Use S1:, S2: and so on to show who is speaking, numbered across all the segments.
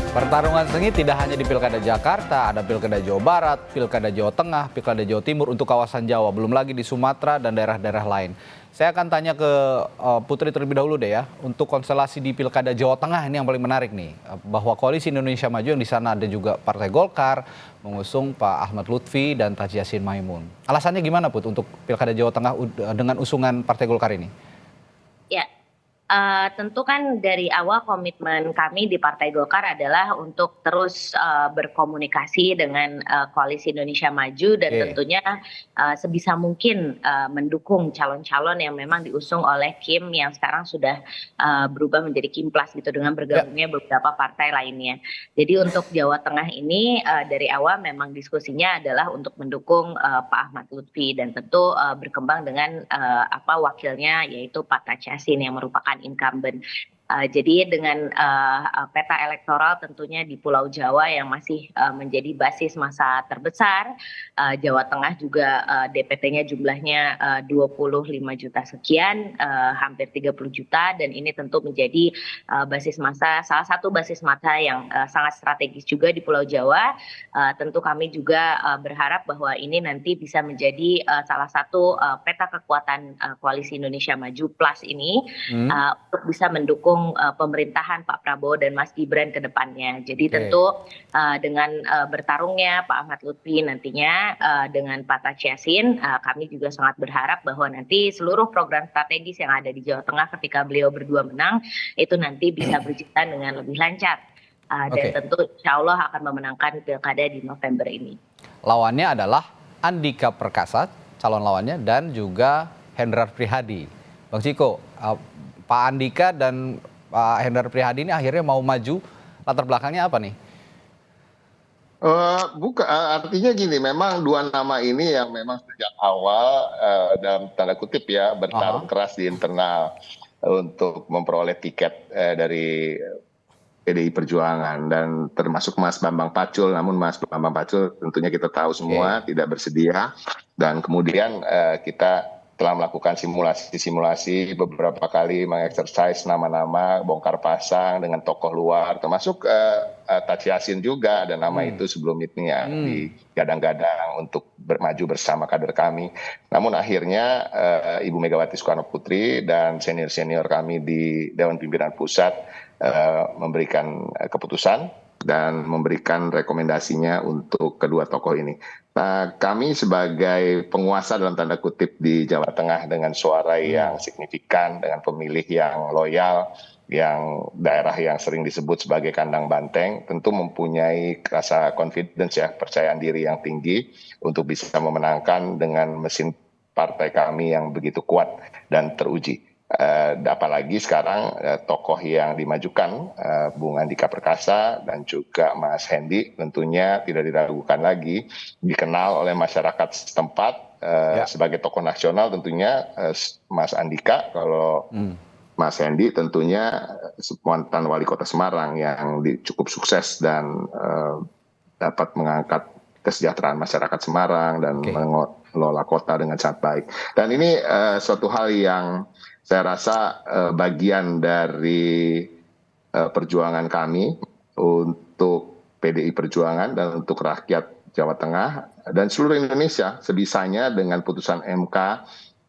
S1: Pertarungan sengit tidak hanya di Pilkada Jakarta, ada Pilkada Jawa Barat, Pilkada Jawa Tengah, Pilkada Jawa Timur untuk kawasan Jawa, belum lagi di Sumatera dan daerah-daerah lain. Saya akan tanya ke Putri terlebih dahulu deh ya, untuk konstelasi di Pilkada Jawa Tengah ini yang paling menarik nih, bahwa Koalisi Indonesia Maju yang di sana ada juga Partai Golkar, mengusung Pak Ahmad Lutfi dan Taji Yassin Maimun. Alasannya gimana Put untuk Pilkada Jawa Tengah dengan usungan Partai Golkar ini?
S2: Ya, tentu kan dari awal komitmen kami di Partai Golkar adalah untuk terus berkomunikasi dengan Koalisi Indonesia Maju dan tentunya sebisa mungkin mendukung calon-calon yang memang diusung oleh Kim yang sekarang sudah berubah menjadi Kim Plus gitu dengan bergabungnya beberapa partai lainnya. Jadi untuk Jawa Tengah ini dari awal memang diskusinya adalah untuk mendukung Pak Ahmad Lutfi dan tentu berkembang dengan wakilnya yaitu Pak Taji Yassin yang merupakan incumbent. Jadi dengan peta elektoral tentunya di Pulau Jawa yang masih menjadi basis massa terbesar, Jawa Tengah juga DPT-nya jumlahnya 25 juta sekian, hampir 30 juta, dan ini tentu menjadi basis massa, salah satu basis massa yang sangat strategis juga di Pulau Jawa. Tentu kami juga berharap bahwa ini nanti bisa menjadi salah satu peta kekuatan Koalisi Indonesia Maju Plus ini untuk bisa mendukung pemerintahan Pak Prabowo dan Mas Gibran ke depannya. Jadi tentu dengan bertarungnya Pak Ahmad Lutfi nantinya dengan Pak Taji Yassin, kami juga sangat berharap bahwa nanti seluruh program strategis yang ada di Jawa Tengah ketika beliau berdua menang, itu nanti bisa berjalan dengan lebih lancar. Dan tentu insya Allah akan memenangkan pilkada di November ini.
S1: Lawannya adalah Andika Perkasa, calon lawannya, dan juga Hendrar Prihadi. Bang Ciko, Pak Andika dan Pak Hendrar Prihadi ini akhirnya mau maju, latar belakangnya apa nih?
S3: Artinya gini, memang dua nama ini yang memang sejak awal dalam tanda kutip ya bertarung keras di internal untuk memperoleh tiket dari PDI Perjuangan dan termasuk Mas Bambang Pacul, namun Mas Bambang Pacul tentunya kita tahu semua tidak bersedia, dan kemudian kita telah melakukan simulasi beberapa kali, mengeksersis nama-nama, bongkar pasang dengan tokoh luar, termasuk Taji Yassin juga, dan nama itu sebelum ini ya digadang-gadang untuk maju bersama kader kami. Namun akhirnya Ibu Megawati Soekarno Putri dan senior-senior kami di Dewan Pimpinan Pusat memberikan keputusan dan memberikan rekomendasinya untuk kedua tokoh ini. Nah, kami sebagai penguasa dalam tanda kutip di Jawa Tengah dengan suara yang signifikan, dengan pemilih yang loyal, yang daerah yang sering disebut sebagai kandang banteng, tentu mempunyai rasa confidence ya, percayaan diri yang tinggi untuk bisa memenangkan dengan mesin partai kami yang begitu kuat dan teruji. Apalagi sekarang tokoh yang dimajukan Bung Andika Perkasa dan juga Mas Hendi tentunya tidak diragukan lagi, dikenal oleh masyarakat setempat sebagai tokoh nasional tentunya Mas Andika, kalau Mas Hendi tentunya mantan wali kota Semarang yang cukup sukses dan dapat mengangkat kesejahteraan masyarakat Semarang dan mengelola kota dengan sangat baik. Dan ini suatu hal yang saya rasa bagian dari perjuangan kami untuk PDI Perjuangan dan untuk rakyat Jawa Tengah dan seluruh Indonesia sebisanya dengan putusan MK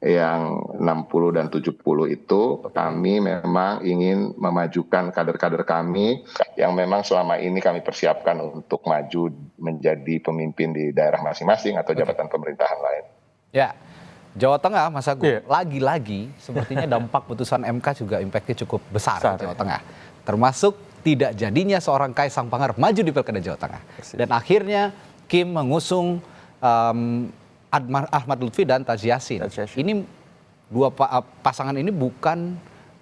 S3: yang 60 dan 70 itu kami memang ingin memajukan kader-kader kami yang memang selama ini kami persiapkan untuk maju menjadi pemimpin di daerah masing-masing atau jabatan pemerintahan lain.
S1: Ya. Jawa Tengah, Mas Agung, lagi-lagi sepertinya dampak putusan MK juga impactnya cukup besar di Jawa Tengah. Termasuk tidak jadinya seorang Kaisang Pangarep maju di Pilkada Jawa Tengah. Dan akhirnya Kim mengusung Ahmad Lutfi dan Taji Yassin. Ini dua pasangan ini bukan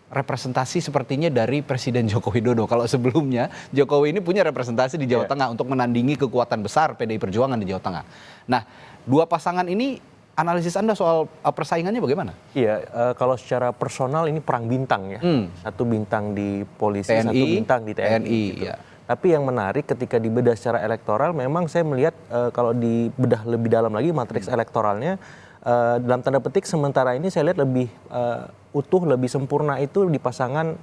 S1: representasi sepertinya dari Presiden Joko Widodo. Kalau sebelumnya Jokowi ini punya representasi di Jawa Tengah untuk menandingi kekuatan besar PDI Perjuangan di Jawa Tengah. Nah, dua pasangan ini, analisis Anda soal persaingannya bagaimana?
S4: Iya, kalau secara personal ini perang bintang ya. Satu bintang di polisi,
S1: TNI,
S4: satu bintang di TNI. Gitu. Tapi yang menarik ketika dibedah secara elektoral, memang saya melihat kalau dibedah lebih dalam lagi matriks elektoralnya, dalam tanda petik sementara ini saya lihat lebih utuh, lebih sempurna itu di pasangan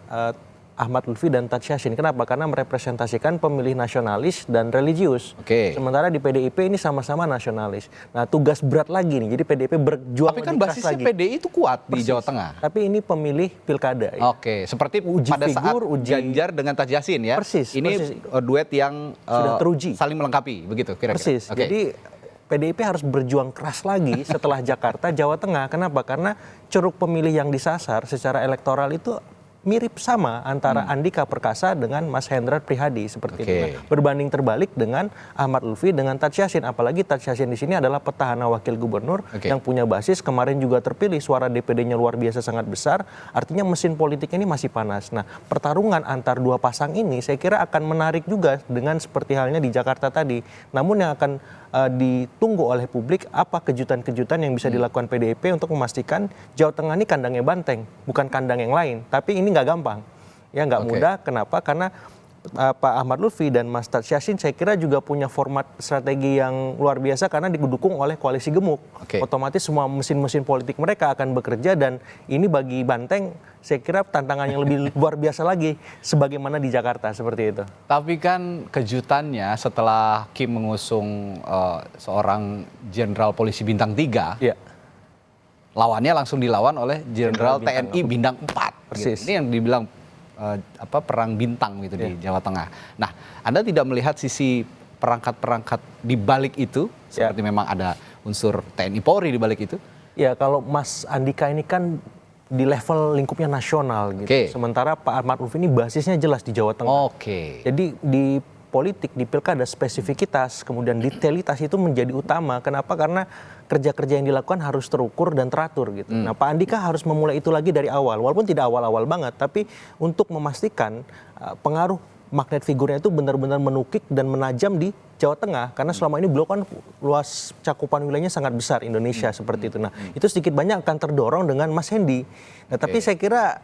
S4: Ahmad Lutfi dan Taj Yassin. Kenapa? Karena merepresentasikan pemilih nasionalis dan religius.
S1: Oke.
S4: Sementara di PDIP ini sama-sama nasionalis. Nah, tugas berat lagi nih. Jadi PDIP berjuang
S1: Tapi kan
S4: lebih keras
S1: basisnya
S4: lagi.
S1: PDI itu kuat di Jawa Tengah.
S4: Tapi ini pemilih pilkada. Ya.
S1: Oke, seperti
S4: Uji
S1: pada saat
S4: figur, uji-
S1: Ganjar dengan Taj Yassin ya.
S4: Persis,
S1: Ini
S4: persis.
S1: duet yang
S4: Sudah teruji.
S1: saling melengkapi, begitu kira-kira.
S4: Persis.
S1: Oke.
S4: Jadi PDIP harus berjuang keras lagi setelah Jakarta, Jawa Tengah. Kenapa? Karena ceruk pemilih yang disasar secara elektoral itu mirip sama antara Andika Perkasa dengan Mas Hendrar Prihadi seperti
S1: Oke.
S4: itu. Nah, berbanding terbalik dengan Ahmad Lutfi dengan Taj Yassin. Apalagi Taj Yassin di sini adalah petahana wakil gubernur
S1: Oke.
S4: yang punya basis, kemarin juga terpilih, suara DPD-nya luar biasa sangat besar. Artinya mesin politik ini masih panas. Nah, pertarungan antar dua pasang ini saya kira akan menarik juga dengan seperti halnya di Jakarta tadi. Namun yang akan ditunggu oleh publik apa kejutan-kejutan yang bisa dilakukan PDIP untuk memastikan Jawa Tengah ini kandangnya banteng, bukan kandang yang lain. Tapi ini nggak gampang, ya nggak
S1: Oke.
S4: mudah. Kenapa? Karena Pak Ahmad Lutfi dan Mas Taj Yassin saya kira juga punya format strategi yang luar biasa karena didukung oleh koalisi gemuk.
S1: Oke.
S4: Otomatis semua mesin-mesin politik mereka akan bekerja dan ini bagi Banteng saya kira tantangan yang lebih luar biasa lagi sebagaimana di Jakarta seperti itu.
S1: Tapi kan kejutannya setelah Kim mengusung seorang jenderal polisi bintang 3,
S4: Iya.
S1: lawannya langsung dilawan oleh jenderal
S4: Jenderal
S1: TNI bintang 4.
S4: Persis.
S1: Ini yang dibilang perang bintang gitu di Jawa Tengah. Nah, Anda tidak melihat sisi perangkat-perangkat di balik itu, seperti memang ada unsur TNI Polri di balik itu?
S4: Ya kalau Mas Andika ini kan di level lingkupnya nasional gitu.
S1: Oke.
S4: Sementara Pak Ahmad Lutfi ini basisnya jelas di Jawa Tengah.
S1: Oke.
S4: Jadi di politik, di pilkada spesifikitas, kemudian detailitas itu menjadi utama. Kenapa? Karena kerja-kerja yang dilakukan harus terukur dan teratur gitu. Nah, Pak Andika harus memulai itu lagi dari awal, walaupun tidak awal-awal banget, tapi untuk memastikan pengaruh magnet figurnya itu benar-benar menukik dan menajam di Jawa Tengah. Karena selama ini beliau kan luas cakupan wilayahnya sangat besar Indonesia seperti itu. Nah, itu sedikit banyak akan terdorong dengan Mas Hendi. Nah, tapi saya kira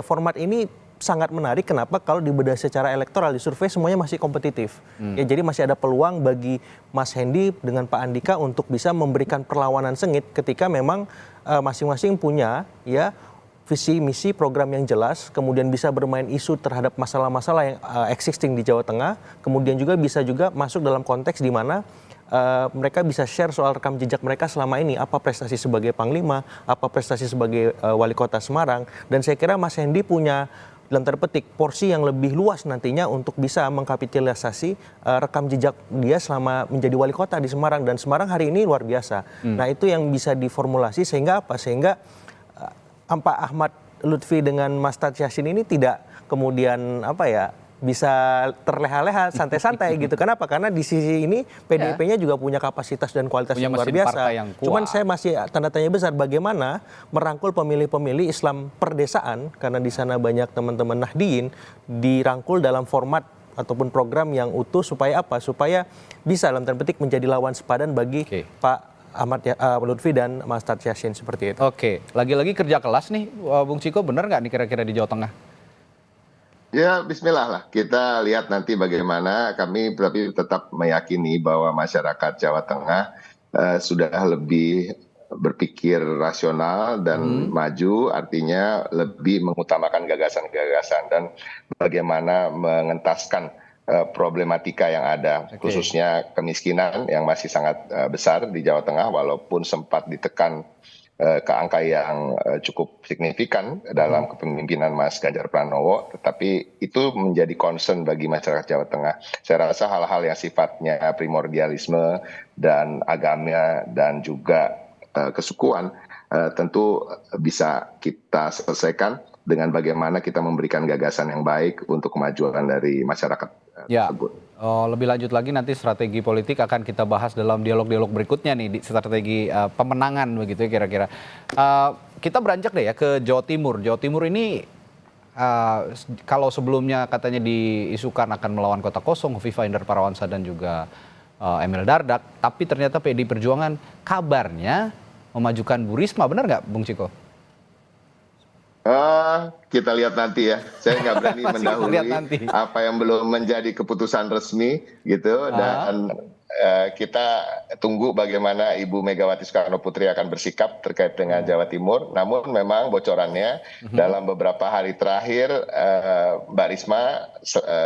S4: format ini sangat menarik. Kenapa? Kalau dibedah secara elektoral di survei semuanya masih kompetitif. Ya, jadi masih ada peluang bagi Mas Hendi dengan Pak Andika untuk bisa memberikan perlawanan sengit ketika memang masing-masing punya ya visi misi program yang jelas, kemudian bisa bermain isu terhadap masalah-masalah yang existing di Jawa Tengah, kemudian juga bisa juga masuk dalam konteks di mana mereka bisa share soal rekam jejak mereka selama ini, apa prestasi sebagai Panglima, apa prestasi sebagai Wali Kota Semarang, dan saya kira Mas Hendi punya dalam tanda petik porsi yang lebih luas nantinya untuk bisa mengkapitalisasi rekam jejak dia selama menjadi wali kota di Semarang, dan Semarang hari ini luar biasa. Nah, itu yang bisa diformulasi sehingga apa? Sehingga Pak Ahmad Lutfi dengan Mas Taj Yassin ini tidak kemudian bisa terleha-leha santai-santai gitu. Kenapa? Karena di sisi ini PDIP-nya juga punya kapasitas dan kualitas
S1: Punya
S4: yang luar
S1: mesin
S4: biasa.
S1: partai yang kuat.
S4: Cuman saya masih tanda tanya besar bagaimana merangkul pemilih-pemilih Islam perdesaan, karena di sana banyak teman-teman Nahdiyin, dirangkul dalam format ataupun program yang utuh supaya apa? Supaya bisa dalam tanda petik menjadi lawan sepadan bagi Pak Ahmad Lutfi dan Mas Taj Yassin seperti itu.
S1: Oke, lagi-lagi kerja kelas nih, Bung Ciko, benar nggak nih kira-kira di Jawa Tengah?
S3: Ya, bismillah lah. Kita lihat nanti bagaimana. Kami tapi tetap meyakini bahwa masyarakat Jawa Tengah sudah lebih berpikir rasional dan maju, artinya lebih mengutamakan gagasan-gagasan dan bagaimana mengentaskan problematika yang ada, khususnya kemiskinan yang masih sangat besar di Jawa Tengah, walaupun sempat ditekan ke angka yang cukup signifikan dalam kepemimpinan Mas Ganjar Pranowo, tetapi itu menjadi concern bagi masyarakat Jawa Tengah. Saya rasa hal-hal yang sifatnya primordialisme dan agama dan juga kesukuan tentu bisa kita selesaikan dengan bagaimana kita memberikan gagasan yang baik untuk kemajuan dari masyarakat tersebut.
S1: Lebih lanjut lagi nanti strategi politik akan kita bahas dalam dialog-dialog berikutnya nih, di strategi pemenangan begitu ya kira-kira. Kita beranjak deh ya ke Jawa Timur. Jawa Timur ini kalau sebelumnya katanya diisukan akan melawan Kota Kosong, Hovifa Indar Parawansa dan juga Emil Dardak, tapi ternyata PDI Perjuangan kabarnya memajukan Bu Risma, benar nggak Bung Ciko?
S3: Kita lihat nanti ya. Saya nggak berani
S1: Masih lihat nanti.
S3: mendahului apa yang belum menjadi keputusan resmi gitu. Dan kita tunggu bagaimana Ibu Megawati Soekarno Putri akan bersikap terkait dengan Jawa Timur. Namun memang bocorannya dalam beberapa hari terakhir Mbak Risma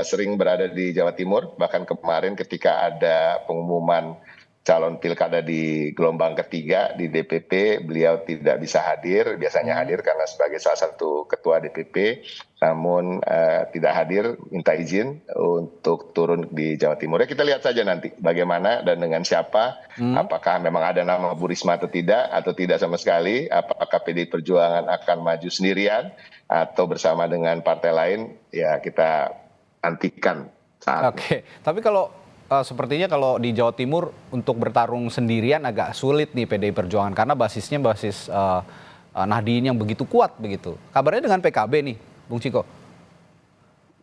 S3: sering berada di Jawa Timur. Bahkan kemarin ketika ada pengumuman calon pilkada di gelombang ketiga di DPP, beliau tidak bisa hadir. Biasanya hadir karena sebagai salah satu ketua DPP, namun tidak hadir, minta izin untuk turun di Jawa Timur. Ya, kita lihat saja nanti bagaimana dan dengan siapa, apakah memang ada nama Bu Risma atau tidak sama sekali, apakah PDI Perjuangan akan maju sendirian atau bersama dengan partai lain, ya kita nantikan saat ini.
S1: Oke, tapi kalau sepertinya kalau di Jawa Timur untuk bertarung sendirian agak sulit nih PDI Perjuangan karena basisnya basis Nahdien yang begitu kuat begitu. Kabarnya dengan PKB nih, Bung Ciko?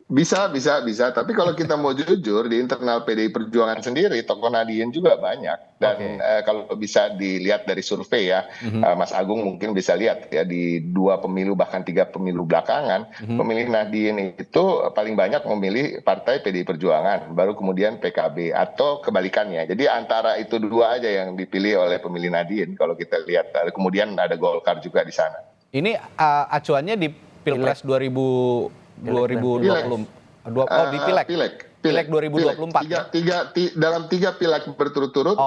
S3: Bisa. Tapi kalau kita mau jujur, di internal PDI Perjuangan sendiri, tokoh Nahdien juga banyak. Dan kalau bisa dilihat dari survei ya, Mas Agung mungkin bisa lihat ya, di 2 pemilu bahkan 3 pemilu belakangan, pemilih Nahdien itu paling banyak memilih partai PDI Perjuangan, baru kemudian PKB, atau kebalikannya. Jadi antara itu dua aja yang dipilih oleh pemilih Nahdien kalau kita lihat. Kemudian ada Golkar juga di sana.
S1: Ini acuannya di Pilpres 2020 di Pileg 2024.
S3: Dalam 3 pileg berturut-turut,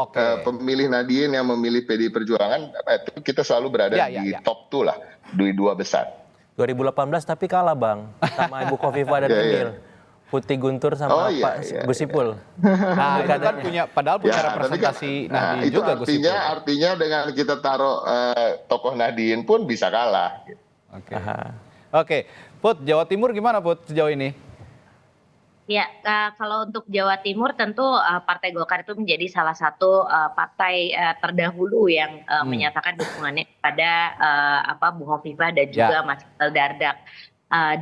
S3: pemilih Nahdien yang memilih PDI Perjuangan itu kita selalu berada di top 2 lah, di 2 besar.
S4: 2018 tapi kalah Bang sama Ibu Khofifah dan Emil. Putih Guntur sama Pak Gus Ipul.
S1: Nah, itu kan padahal punya representasi Nahdien
S3: itu
S1: juga Gus Ipul.
S3: Artinya dengan kita taruh tokoh Nahdien pun bisa kalah.
S1: Oke, Put, Jawa Timur gimana Put sejauh ini?
S2: Ya, kalau untuk Jawa Timur tentu Partai Golkar itu menjadi salah satu partai terdahulu yang menyatakan dukungannya kepada Bu Khofifah dan juga Mas Emil Dardak.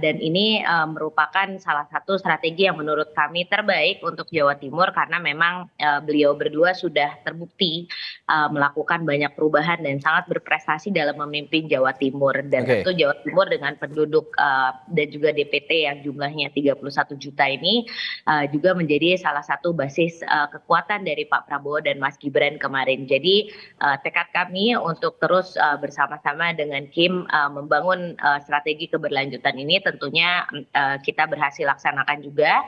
S2: Dan ini merupakan salah satu strategi yang menurut kami terbaik untuk Jawa Timur karena memang beliau berdua sudah terbukti melakukan banyak perubahan dan sangat berprestasi dalam memimpin Jawa Timur. Dan tentu Jawa Timur dengan penduduk dan juga DPT yang jumlahnya 31 juta ini juga menjadi salah satu basis kekuatan dari Pak Prabowo dan Mas Gibran kemarin. Jadi tekad kami untuk terus bersama-sama dengan Kim membangun strategi keberlanjutan ini tentunya kita berhasil laksanakan juga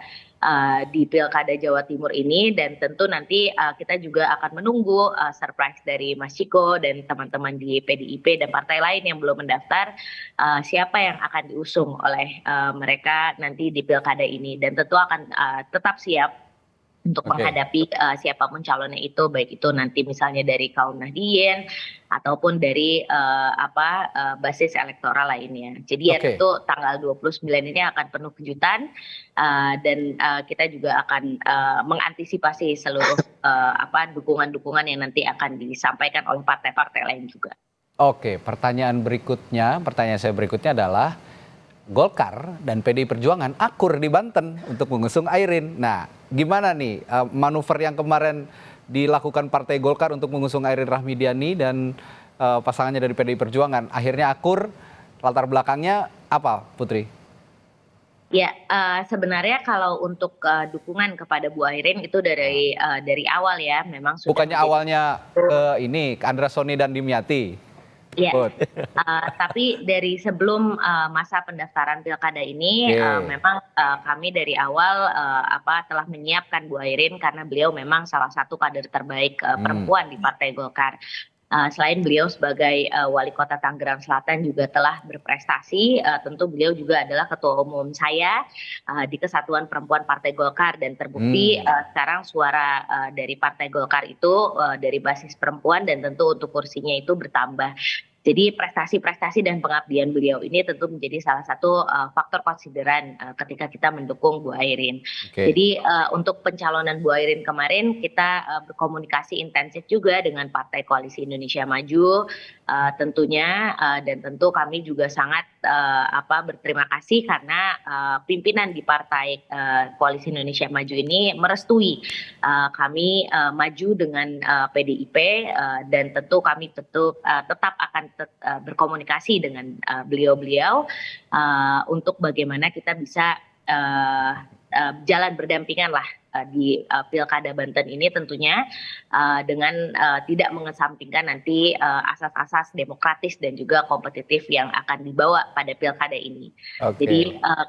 S2: di Pilkada Jawa Timur ini, dan tentu nanti kita juga akan menunggu surprise dari Mas Ciko dan teman-teman di PDIP dan partai lain yang belum mendaftar, siapa yang akan diusung oleh mereka nanti di Pilkada ini, dan tentu akan tetap siap untuk menghadapi siapapun calonnya itu, baik itu nanti misalnya dari kaum Nahdien ataupun dari basis elektoral lainnya. Jadi ya tentu tanggal 29 ini akan penuh kejutan dan kita juga akan mengantisipasi seluruh dukungan-dukungan yang nanti akan disampaikan oleh partai-partai lain juga.
S1: Oke, pertanyaan saya berikutnya adalah Golkar dan PDI Perjuangan akur di Banten untuk mengusung Airin. Nah, gimana nih manuver yang kemarin dilakukan Partai Golkar untuk mengusung Airin Rahmidiani dan pasangannya dari PDI Perjuangan? Akhirnya akur, latar belakangnya apa, Putri?
S2: Ya, sebenarnya kalau untuk dukungan kepada Bu Airin itu dari awal ya, memang sudah.
S1: Bukannya awalnya ke Andra Soni dan Dimyati?
S2: Ya, tapi dari sebelum masa pendaftaran pilkada ini memang kami dari awal telah menyiapkan Bu Airin karena beliau memang salah satu kader terbaik perempuan di Partai Golkar. Selain beliau sebagai wali kota Tangerang Selatan juga telah berprestasi, tentu beliau juga adalah ketua umum saya di Kesatuan Perempuan Partai Golkar, dan terbukti sekarang suara dari Partai Golkar itu dari basis perempuan, dan tentu untuk kursinya itu bertambah. Jadi prestasi-prestasi dan pengabdian beliau ini tentu menjadi salah satu faktor konsideran ketika kita mendukung Bu Airin. Jadi untuk pencalonan Bu Airin kemarin kita berkomunikasi intensif juga dengan Partai Koalisi Indonesia Maju tentunya, dan tentu kami juga sangat berterima kasih karena pimpinan di Partai Koalisi Indonesia Maju ini merestui kami maju dengan PDIP, dan tentu kami tetap akan berkomunikasi dengan beliau-beliau untuk bagaimana kita bisa jalan berdampingan lah di Pilkada Banten ini tentunya dengan tidak mengesampingkan nanti asas-asas demokratis dan juga kompetitif yang akan dibawa pada Pilkada ini.
S1: Oke.
S2: Jadi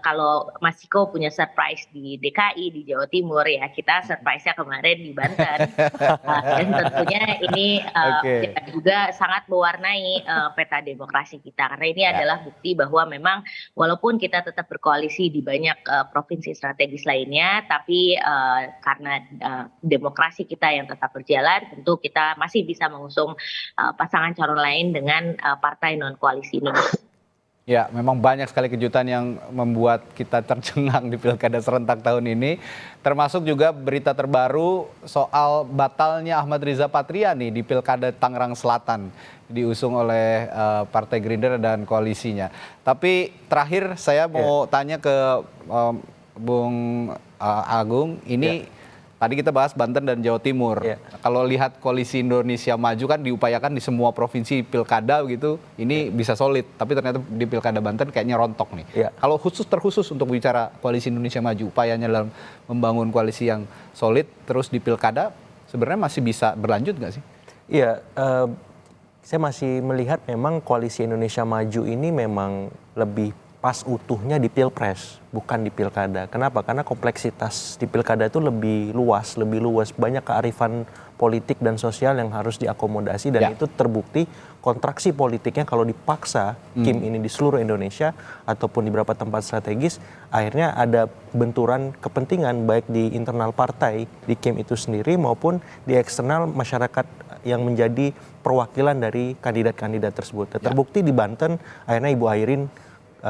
S2: kalau Mas Ciko punya surprise di DKI, di Jawa Timur, ya kita surprise-nya kemarin di Banten. Dan tentunya ini
S1: Oke.
S2: juga sangat mewarnai peta demokrasi kita. Karena ini
S1: Ya.
S2: adalah bukti bahwa memang walaupun kita tetap berkoalisi di banyak provinsi strategis lainnya, tapi karena demokrasi kita yang tetap berjalan, tentu kita masih bisa mengusung pasangan calon lain dengan partai non-koalisi Indonesia.
S1: Ya, memang banyak sekali kejutan yang membuat kita tercengang di Pilkada serentak tahun ini. Termasuk juga berita terbaru soal batalnya Ahmad Riza Patria nih di Pilkada Tangerang Selatan. Diusung oleh Partai Gerindra dan koalisinya. Tapi terakhir saya mau tanya ke Bung Agung, ini tadi kita bahas Banten dan Jawa Timur. Kalau lihat koalisi Indonesia Maju kan diupayakan di semua provinsi pilkada gitu, ini bisa solid. Tapi ternyata di Pilkada Banten kayaknya rontok nih. Kalau terkhusus untuk bicara koalisi Indonesia Maju, upayanya dalam membangun koalisi yang solid terus di pilkada, sebenarnya masih bisa berlanjut nggak sih?
S4: Iya, saya masih melihat memang koalisi Indonesia Maju ini memang lebih pas utuhnya di pilpres, bukan di pilkada. Kenapa? Karena kompleksitas di pilkada itu lebih luas, banyak kearifan politik dan sosial yang harus diakomodasi, dan itu terbukti kontraksi politiknya kalau dipaksa Kim ini di seluruh Indonesia ataupun di beberapa tempat strategis, akhirnya ada benturan kepentingan baik di internal partai di Kim itu sendiri maupun di eksternal masyarakat yang menjadi perwakilan dari kandidat-kandidat tersebut. Terbukti di Banten akhirnya Ibu Airin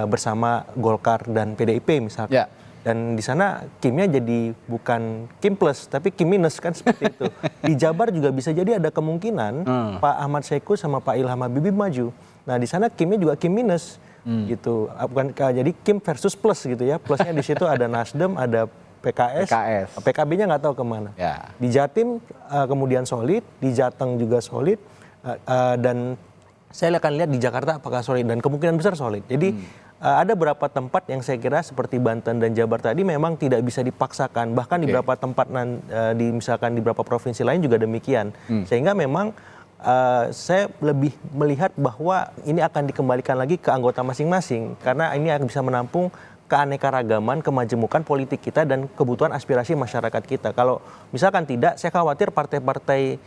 S4: bersama Golkar dan PDIP misalkan. Dan di sana Kimnya jadi bukan Kim plus tapi Kim minus kan seperti itu. Di Jabar juga bisa jadi ada kemungkinan Pak Ahmad Saiku sama Pak Ilham Habibie maju. Nah di sana Kimnya juga Kim minus gitu. Bukan jadi Kim versus plus gitu ya. Plusnya di situ ada Nasdem, ada PKS. PKB-nya nggak tahu kemana. Di Jatim kemudian solid, di Jateng juga solid, dan saya akan lihat di Jakarta apakah solid, dan kemungkinan besar solid. Jadi ada beberapa tempat yang saya kira seperti Banten dan Jabar tadi memang tidak bisa dipaksakan. Bahkan di beberapa tempat misalkan di beberapa provinsi lain juga demikian. Sehingga memang saya lebih melihat bahwa ini akan dikembalikan lagi ke anggota masing-masing. Karena ini akan bisa menampung keanekaragaman, kemajemukan politik kita dan kebutuhan aspirasi masyarakat kita. Kalau misalkan tidak, saya khawatir partai-partai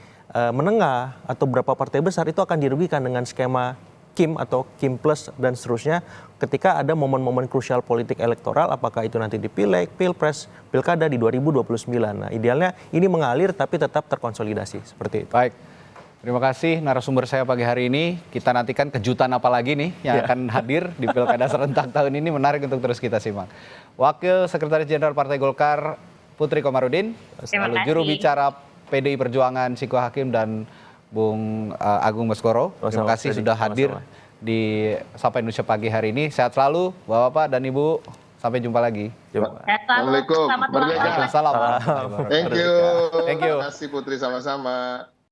S4: menengah atau beberapa partai besar itu akan dirugikan dengan skema Kim atau Kim plus dan seterusnya ketika ada momen-momen krusial politik elektoral, apakah itu nanti di Pileg, Pilpres, Pilkada di 2029. Nah, idealnya ini mengalir tapi tetap terkonsolidasi seperti itu.
S1: Baik. Terima kasih narasumber saya pagi hari ini. Kita nantikan kejutan apa lagi nih yang akan hadir di Pilkada serentak tahun ini. Menarik untuk terus kita simak. Wakil Sekretaris Jenderal Partai Golkar Putri Komarudin, lalu juru bicara PDI Perjuangan Ciko Hakim dan Bung Agung Baskoro. Terima kasih sudah hadir di Sapa Indonesia pagi hari ini. Sehat selalu Bapak-bapak dan Ibu. Sampai jumpa lagi.
S3: Assalamualaikum.
S2: Selamat ulang tahun.
S1: Salam.
S3: Thank you.
S1: Thank you.
S3: Terima kasih Putri, sama-sama.